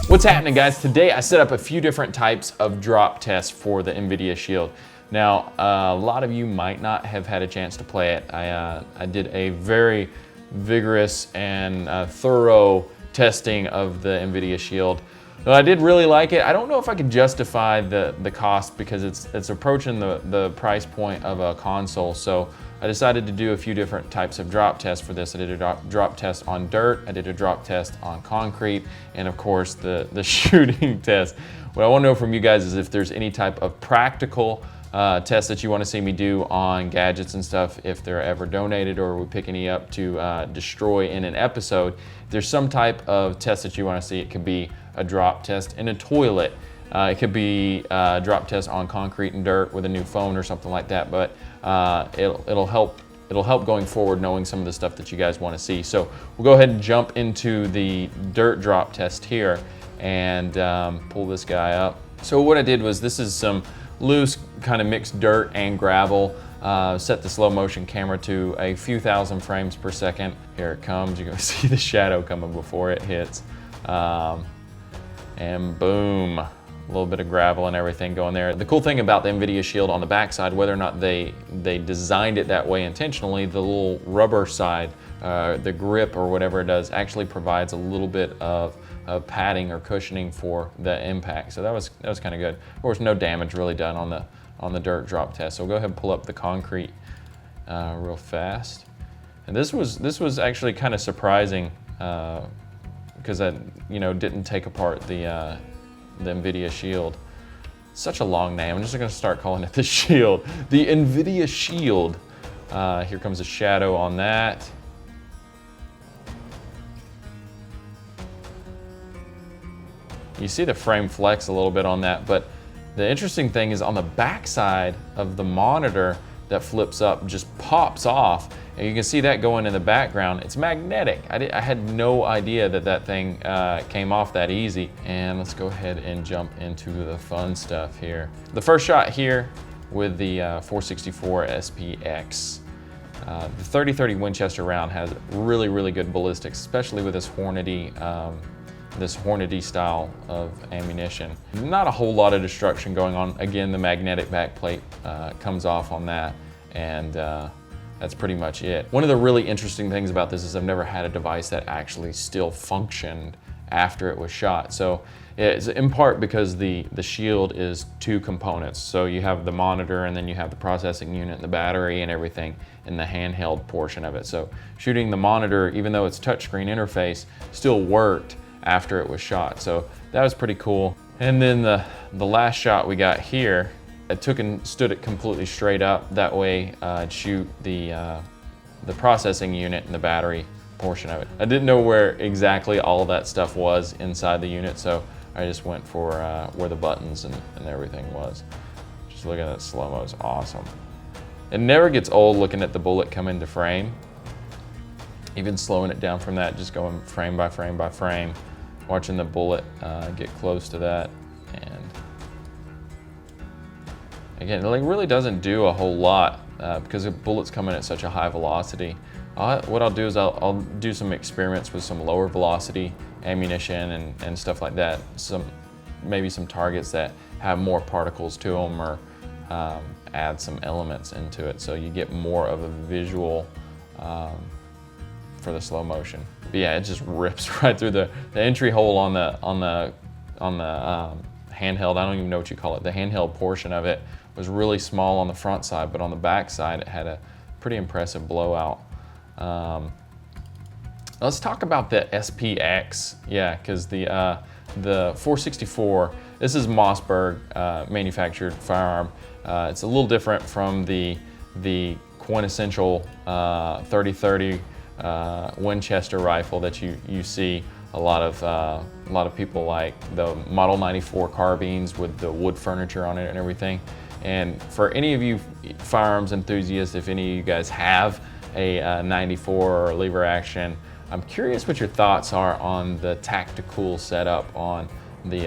What's happening, guys? Today I set up a few different types of drop tests for the Nvidia Shield. Now, a lot of you might not have had a chance to play it. I did a very vigorous and thorough testing of the Nvidia Shield. Though I did really like it. I don't know if I could justify the cost because it's approaching the price point of a console. So I decided to do a few different types of drop tests for this. I did a drop test on dirt, I did a drop test on concrete, and of course the shooting test. What I want to know from you guys is if there's any type of practical tests that you want to see me do on gadgets and stuff, if they're ever donated or we pick any up to destroy in an episode. If there's some type of test that you want to see, it could be a drop test in a toilet. It could be a drop test on concrete and dirt with a new phone or something like that, but it'll help going forward knowing some of the stuff that you guys want to see. So we'll go ahead and jump into the dirt drop test here and pull this guy up. So what I did was, this is some loose kind of mixed dirt and gravel. Set the slow motion camera to a few thousand frames per second. Here it comes. You're gonna see the shadow coming before it hits. And boom. A little bit of gravel and everything going there. The cool thing about the Nvidia Shield on the backside, whether or not they designed it that way intentionally, the little rubber side, the grip or whatever it does, actually provides a little bit of padding or cushioning for the impact. So that was kind of good. Of course, no damage really done on the dirt drop test. So we'll go ahead and pull up the concrete real fast. And this was actually kind of surprising because I didn't take apart the Nvidia Shield. Such a long name. I'm just gonna start calling it the Shield. The Nvidia Shield. Here comes a shadow on that. You see the frame flex a little bit on that, but the interesting thing is on the back side of the monitor that flips up just pops off, and you can see that going in the background. It's magnetic. I had no idea that thing came off that easy. And let's go ahead and jump into the fun stuff here. The first shot here with the 464 SPX. The 3030 Winchester round has really good ballistics, especially with this Hornady style of ammunition. Not a whole lot of destruction going on. Again, the magnetic backplate comes off on that, and that's pretty much it. One of the really interesting things about this is I've never had a device that actually still functioned after it was shot. So it's in part because the Shield is two components. So you have the monitor, and then you have the processing unit and the battery and everything in the handheld portion of it. So shooting the monitor, even though it's touchscreen interface, still worked after it was shot. So that was pretty cool. And then the last shot we got here, I took and stood it completely straight up. That way I'd shoot the processing unit and the battery portion of it. I didn't know where exactly all that stuff was inside the unit, so I just went for where the buttons and everything was. Just look at that slow-mo, it's awesome. It never gets old looking at the bullet come into frame. Even slowing it down from that, just going frame by frame by frame, watching the bullet get close to that. And again, it really doesn't do a whole lot because the bullets come in at such a high velocity. What I'll do is I'll do some experiments with some lower velocity ammunition and stuff like that. Maybe some targets that have more particles to them, or add some elements into it so you get more of a visual for the slow motion. But yeah, it just rips right through the entry hole on the handheld. I don't even know what you call it. The handheld portion of it was really small on the front side, but on the back side it had a pretty impressive blowout. Let's talk about the SPX. Yeah, because the 464, this is Mossberg manufactured firearm. It's a little different from the quintessential 3030 Winchester rifle that you see a lot of people like the Model 94 carbines with the wood furniture on it and everything. And for any of you firearms enthusiasts, if any of you guys have a 94 or a lever action, I'm curious what your thoughts are on the tactical setup on the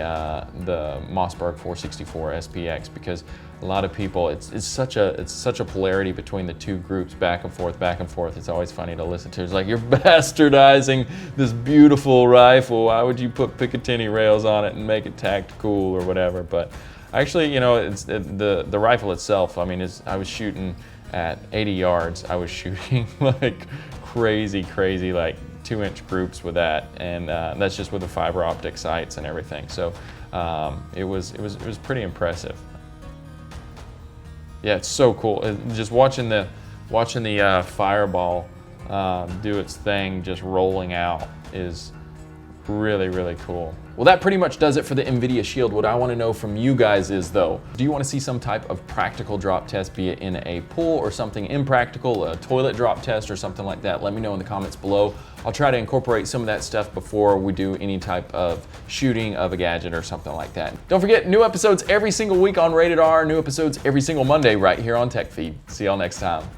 Mossberg 464 SPX, because a lot of people, it's such a polarity between the two groups, back and forth, back and forth. It's always funny to listen to. It's like, you're bastardizing this beautiful rifle. Why would you put Picatinny rails on it and make it tactical or whatever? But actually, you know, it's the rifle itself. I mean, I was shooting at 80 yards. I was shooting like crazy, like 2-inch groups with that, and that's just with the fiber optic sights and everything. So it was pretty impressive. Yeah, it's so cool. Just watching the fireball do its thing, just rolling out, is really cool. Well, that pretty much does it for the Nvidia Shield. What I want to know from you guys is, though, do you want to see some type of practical drop test, be it in a pool or something impractical, a toilet drop test or something like that? Let me know in the comments below. I'll try to incorporate some of that stuff before we do any type of shooting of a gadget or something like that. Don't forget, new episodes every single week on Rated R, new episodes every single Monday right here on TechFeed. See y'all next time.